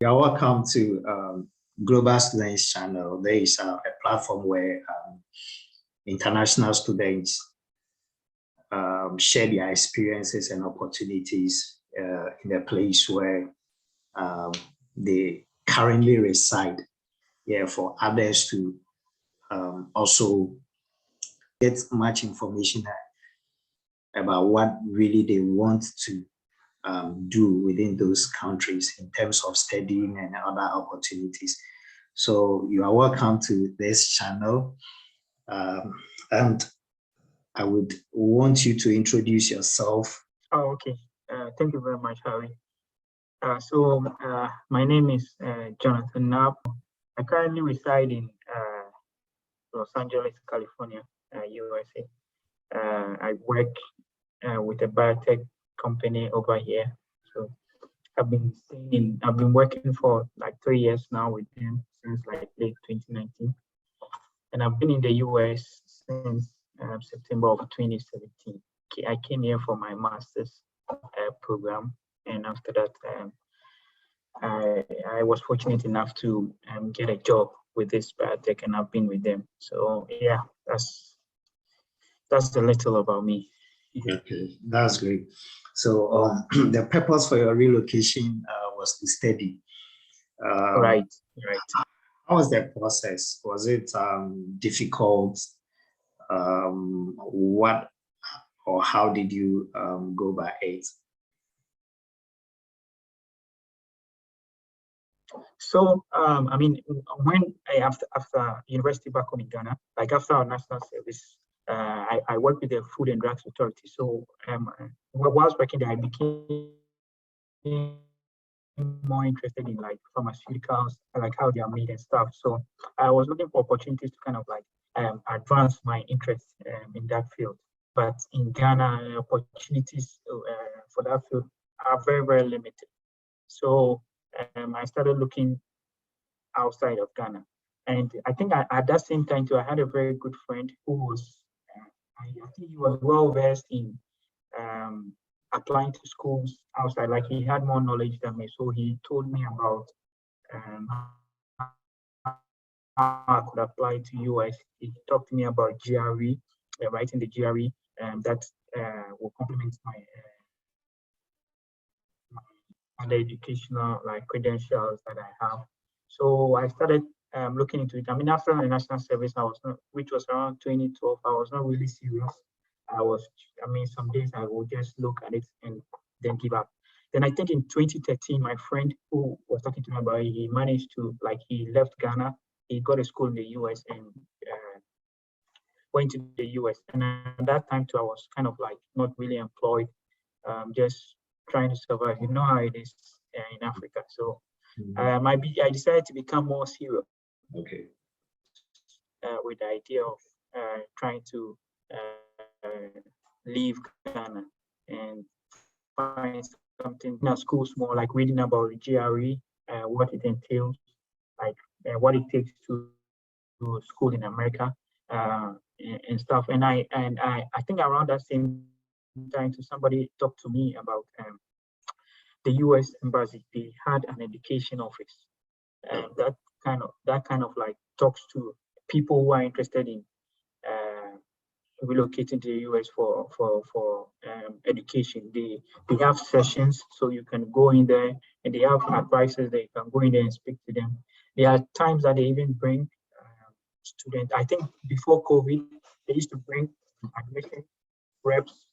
You are welcome to Global Students Channel. There is a platform where international students share their experiences and opportunities in a place where they currently reside. Yeah, for others to also get much information about what really they want to do within those countries in terms of studying and other opportunities. So you are welcome to this channel. And I would want you to introduce yourself. Oh, okay. Thank you very much, Harry. My name is Joe Naab. I currently reside in Los Angeles, California, USA. I work with a biotech company over here. So I've been working for like 3 years now with them since like late 2019. And I've been in the US since September of 2017. I came here for my master's program. And after that, I was fortunate enough to get a job with this biotech, and I've been with them. So yeah, that's a little about me. Okay, that's great. So the purpose for your relocation was to study. Right. How was the process? Was it difficult? What or how did you go by it? So I mean, when after university back home in Ghana, like after our national service, I worked with the Food and Drugs Authority. So whilst working there, I became more interested in like pharmaceuticals, like how they are made and stuff. So I was looking for opportunities to kind of like advance my interest in that field. But in Ghana, opportunities for that field are very, very limited. So I started looking outside of Ghana. And I think at that same time too, I had a very good friend who was, I think he was well versed in applying to schools outside. Like he had more knowledge than me. So he told me about how I could apply to US. He talked to me about GRE, writing the GRE, that will complement my other educational like credentials that I have. So I started looking into it. I mean, after the national service, which was around 2012, I was not really serious. Some days I would just look at it and then give up. Then I think in 2013, my friend who was talking to me about it, he managed to, like, he left Ghana, he got a school in the US and went to the US. And at that time too, I was kind of like not really employed, just trying to survive. You know how it is in Africa. So I decided to become more serious. Okay. With the idea of trying to leave Ghana and find something in schools more, like reading about GRE, what it entails, like what it takes to school in America and stuff. And I think around that same time, somebody talked to me about the US Embassy. They had an education office, and that kind of like talks to people who are interested in relocating to the US for education. They have sessions, so you can go in there, and they have advisors that you can go in there and speak to them. There are times that they even bring students. I think before COVID, they used to bring admission reps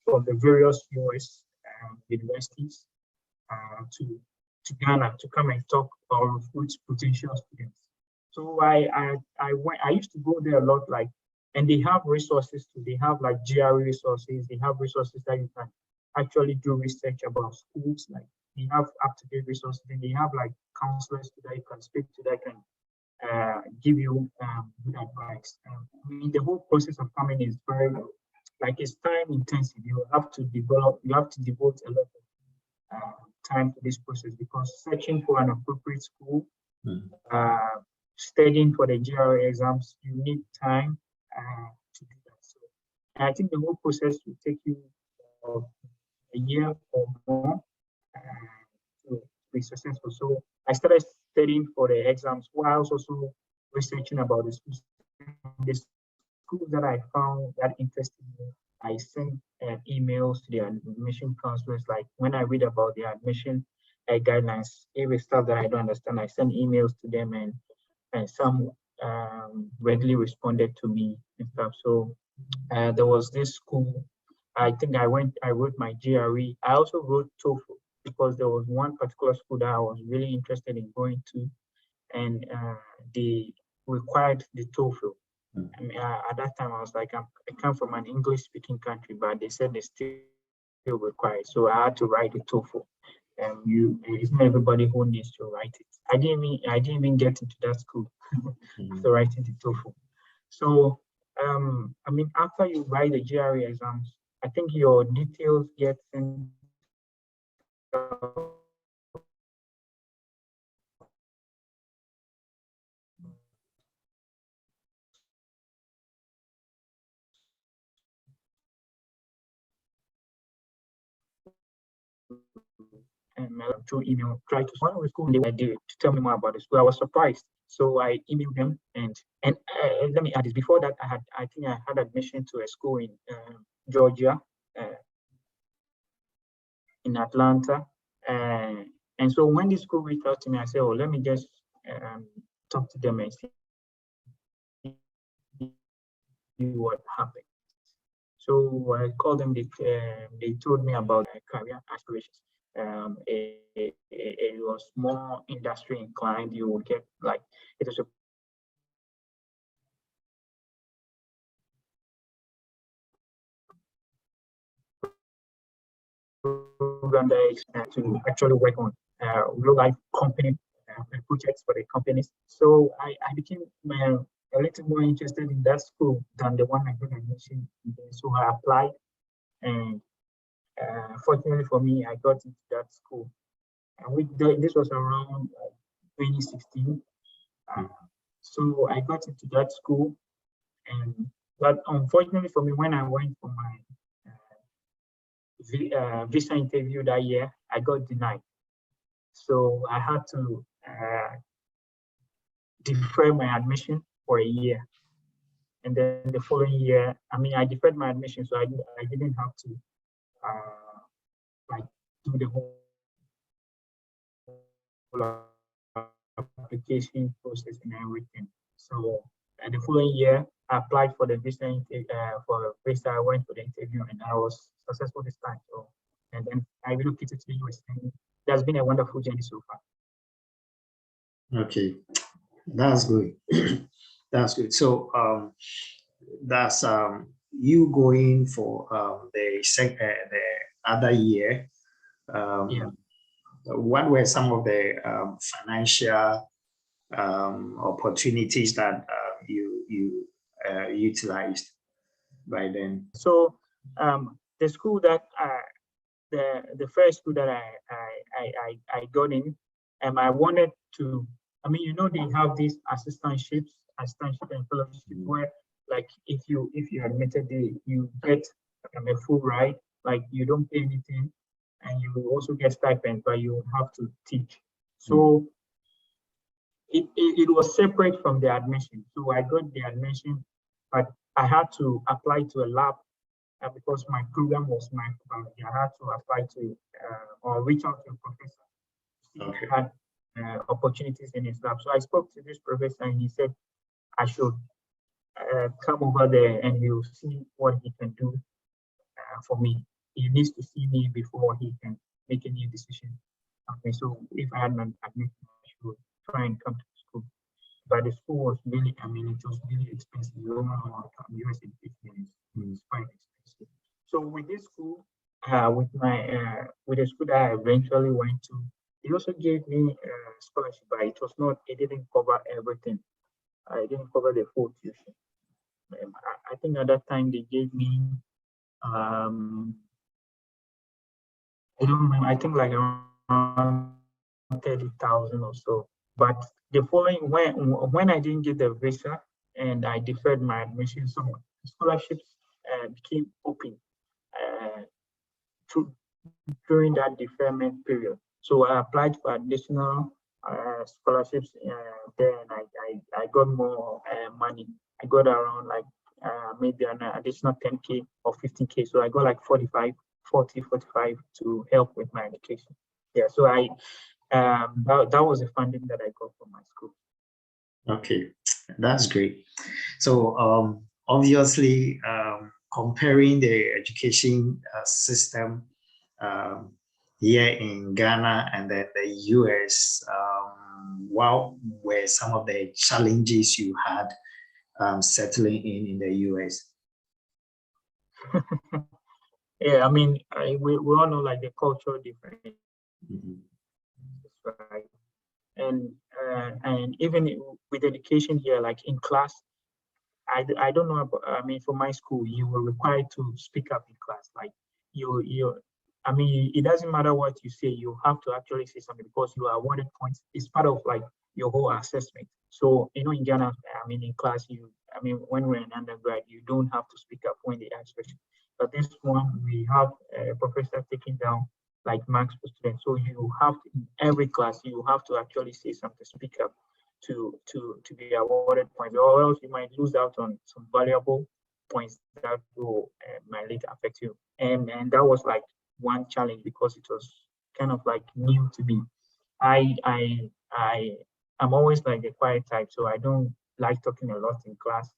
from the various US universities to Ghana to come and talk or recruit potential students. So I used to go there a lot, like, and they have resources too. They have like GRE resources. They have resources that you can actually do research about schools. Like they have up-to-date resources, and they have like counselors that you can speak to that can give you good advice. I mean, the whole process of coming is very, like, it's time intensive. You have to devote a lot of time to this process, because searching for an appropriate school, studying for the GRE exams, you need time to do that. So I think the whole process will take you a year or more to be successful. So I started studying for the exams while also researching about the schools. The schools that I found that interested me, I sent emails to the admission counselors. Like when I read about the admission guidelines, every stuff that I don't understand, I send emails to them, and some readily responded to me and stuff. So there was this school. I think I wrote my GRE. I also wrote TOEFL because there was one particular school that I was really interested in going to, and they required the TOEFL. I mean, at that time, I was like, I come from an English-speaking country, but they said they still require it. So I had to write the TOEFL. It's not everybody who needs to write it. I didn't even get into that school after writing the TOEFL. So, I mean, after you write the GRE exams, I think your details get sent through email, try to one of the school they were there to tell me more about the school. I was surprised. So I emailed them, and let me add this. Before that, I think I had admission to a school in Georgia, in Atlanta, and so when the school reached out to me, I said, "Oh, let me just talk to them and see what happened." So I called them. They told me about their career aspirations. It was more industry inclined. You would get like it was a program that is to actually work on real life company projects for the companies. So I became a little more interested in that school than the one I got admission. So I applied, and fortunately for me, I got into that school. And this was around 2016. So I got into that school, but unfortunately for me, when I went for my visa interview that year, I got denied. So I had to defer my admission for a year. And then the following year, I mean, I deferred my admission, so I didn't have to like do the whole application process and everything. So the following year, I applied for the visa. I went for the interview, and I was successful this time. So, and then I relocated to the US. And that's been a wonderful journey so far. Okay, that's good. That's good. So that's you going for the other year. Yeah. What were some of the financial opportunities that you utilized by then? So the school that the first school that I got in, I wanted to. I mean, you know, they have these assistantship and fellowship where, like, if you admitted, you get a full ride, like you don't pay anything, and you also get stipend, but you have to teach. So it was separate from the admission. So I got the admission, but I had to apply to a lab because my program was microbiology. I had to apply to or reach out to a professor to see if he had opportunities in his lab. So I spoke to this professor, and he said I should come over there, and he will see what he can do for me. He needs to see me before he can make any decision. Okay, so if I had an admission, I should try and come to the school. But the school was really, I mean, it was really expensive. You don't know how US education is quite expensive. So with this school, with the school that I eventually went to, they also gave me a scholarship, but it didn't cover everything. It didn't cover the full tuition. I think at that time they gave me, I don't remember, I think like around 30,000 or so. But the following, when I didn't get the visa and I deferred my admission, some scholarships became open during that deferment period. So I applied for additional scholarships there, and I got more money. I got around like maybe an additional 10K or 15K. So I got like 45 to help with my education. Yeah, so that was the funding that I got from my school. Okay, that's great. So obviously, comparing the education system um, here in Ghana and then the US, what were some of the challenges you had settling in the US? Yeah, I mean, we all know like the cultural difference, Mhm. right? And even with education here, like in class, I don't know about, I mean, for my school, you were required to speak up in class. Like you, I mean, it doesn't matter what you say, you have to actually say something because you are awarded points. It's part of like your whole assessment. So, in Ghana, I mean, in class, I mean, when we're in undergrad, you don't have to speak up when they ask questions. But this one, we have a professor taking down like marks per student. So you have to, in every class, you have to actually say something, speak up to be awarded points, or else you might lose out on some valuable points that will might later affect you. And that was like one challenge because it was kind of like new to me. I I I I'm always like the quiet type, so I don't like talking a lot in class.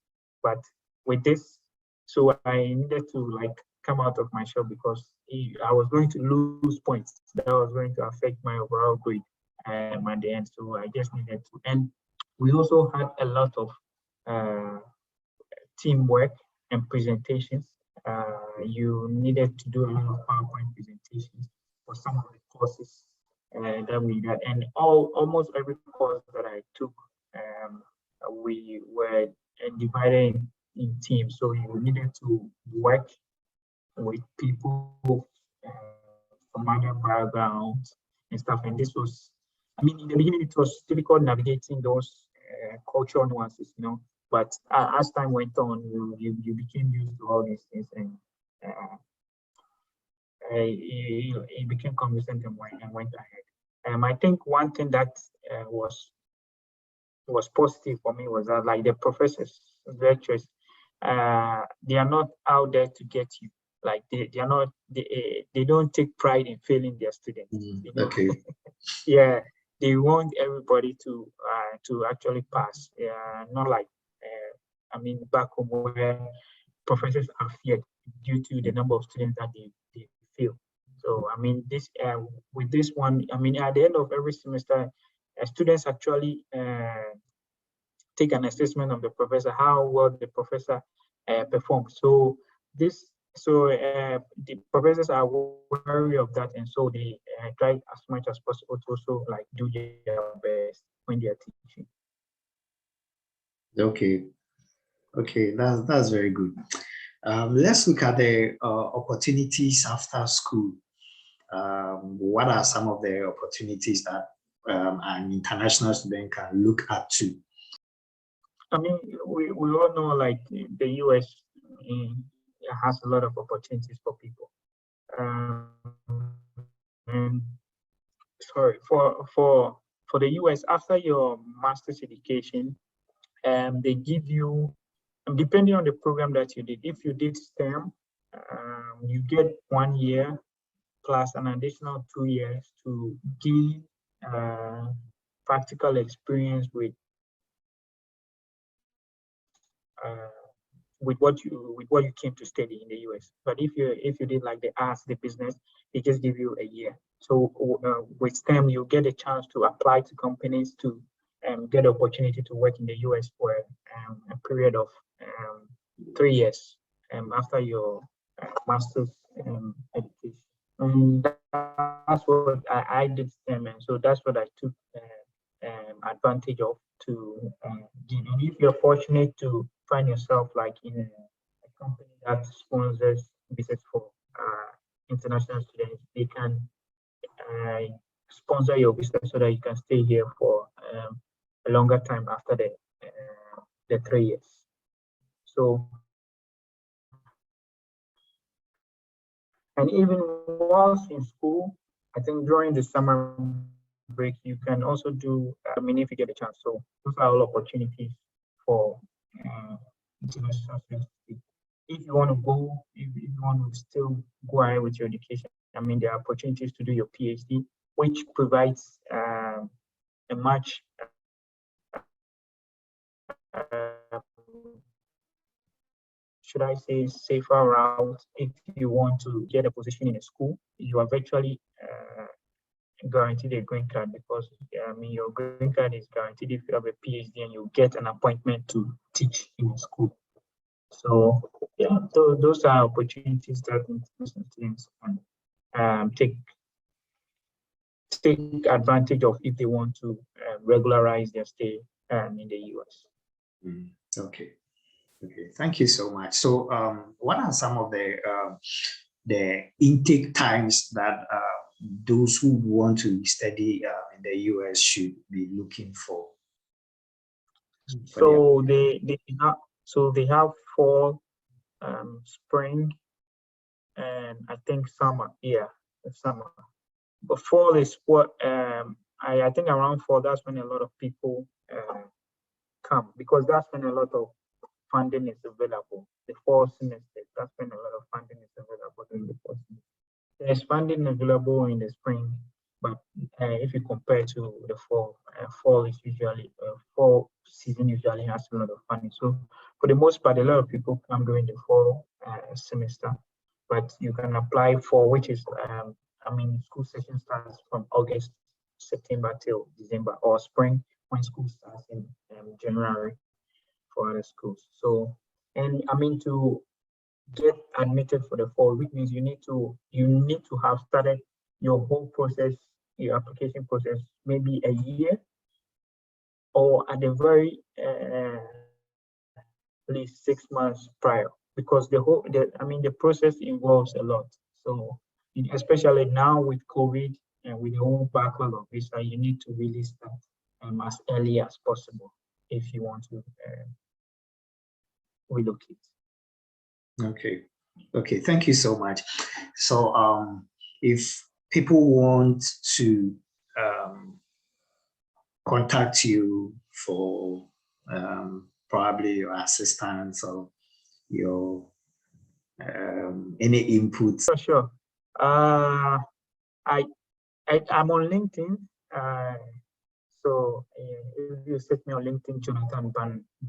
But with this, so I needed to like come out of my shell because I was going to lose points that was going to affect my overall grade at the end. So I just needed to. And we also had a lot of uh, teamwork and presentations. You needed to do a lot of PowerPoint presentations for some of the courses that we had, and almost every course that I took, we were divided in teams. So you needed to work with people from other backgrounds and stuff. And this was, I mean, in the beginning, it was difficult navigating those cultural nuances, But as time went on, you became used to all these things, and uh, it became convincing and went ahead. I think one thing that was positive for me was that like the professors, lecturers, they are not out there to get you. Like they are not they don't take pride in failing their students. Okay. Yeah, they want everybody to actually pass. Yeah, not like I mean back home where professors are feared due to the number of students that they fail. So I mean this with this one, I mean at the end of every semester, students actually take an assessment of the professor, how well the professor performs. So the professors are wary of that, and so they try as much as possible to also like do their best when they are teaching. Okay. Okay, that's very good. Let's look at the opportunities after school. What are some of the opportunities that an international student can look at to? I mean, we all know like the US has a lot of opportunities for people. And sorry, for the US, after your master's education, they give you, depending on the program that you did, if you did STEM, you get 1 year plus an additional 2 years to gain practical experience uh, with what you came to study in the US. But if you did like the arts, the business, they just give you a year. So with STEM, you get a chance to apply to companies to get the opportunity to work in the US for a period of 3 years after your master's education. And that's what I did STEM, and so that's what I took advantage of to gain. And if you're fortunate to find yourself like in a company that sponsors visas for international students, they can uh, sponsor your visa so that you can stay here for a longer time after the 3 years. So, and even whilst in school, I think during the summer break, you can also do, if you get a chance. So those are all opportunities for international students. If you want to go, if you want to still go ahead with your education, there are opportunities to do your PhD, which provides a much should I say safer route. If you want to get a position in a school, you are virtually guaranteed a green card, because your green card is guaranteed if you have a PhD and you get an appointment to teach in a school. So yeah, those are opportunities that international students can take advantage of if they want to regularize their stay in the US. Okay. Thank you so much. So, what are some of the intake times that those who want to study in the US should be looking for? So they have fall, spring, and I think summer. Yeah, summer. But fall is what I think around fall. That's when a lot of people come, because that's when a lot of funding is available. The fall semester, that's when a lot of funding is available during the fall semester. There's funding available in the spring, but if you compare to the fall, fall is usually fall season usually has a lot of funding. So for the most part, a lot of people come during the fall semester, but you can apply for, which is school session starts from August, September till December, or spring when school starts in January for other schools. So, and to get admitted for the fall, which means you need to have started your whole process, your application process, maybe a year, or at the very least 6 months prior, because the process involves a lot. So especially now with COVID and with the whole backlog of visa, you need to really start as early as possible if you want to relocate. Okay, thank you so much. So if people want to contact you for probably your assistance or your any input. Sure. I'm on LinkedIn. So if you set me on LinkedIn, Jonathan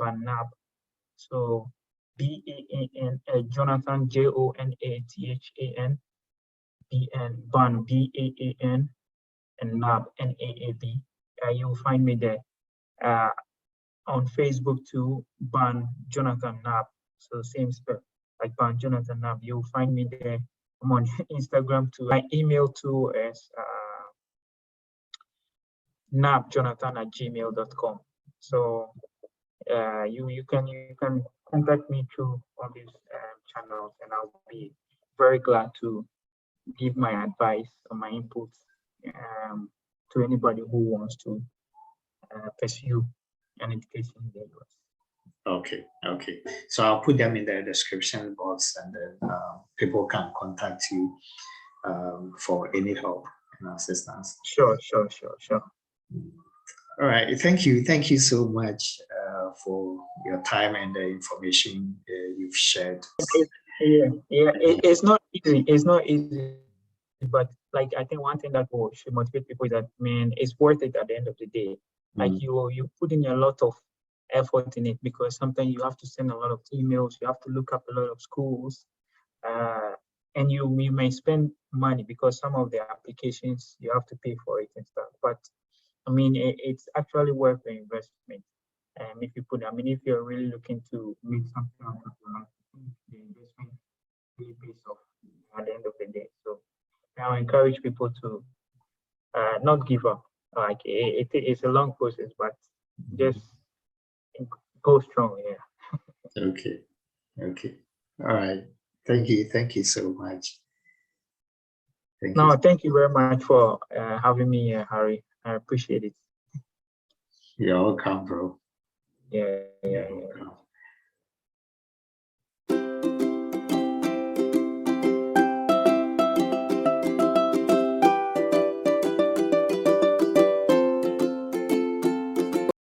Naab. So BAN, Jonathan JONATHAN, Ban BAAN, and Naab NAAB. You'll find me there. On Facebook too, Ban Jonathan Naab. So same spell, like Ban Jonathan Naab. You'll find me there. I'm on Instagram too. My email too is naabjonathan@gmail.com. So you can contact me through all these channels, and I'll be very glad to give my advice or my inputs to anybody who wants to pursue an education in the US. Okay. So I'll put them in the description box, and then people can contact you for any help and assistance. Sure. All right. Thank you so much for your time and the information you've shared. It's not easy. It's not easy, but like I think one thing that should motivate people is that, man, it's worth it at the end of the day. Like you put in a lot of effort in it, because sometimes you have to send a lot of emails, you have to look up a lot of schools, and you may spend money, because some of the applications you have to pay for it and stuff. But it's actually worth the investment. If you if you're really looking to make something out of your life, the investment really pays off at the end of the day. So I encourage people to not give up. Like it's a long process, but just go strong. Yeah. Okay. All right. Thank you so much. Thank you very much for having me here, Harry. I appreciate it. You're welcome, bro. Yeah.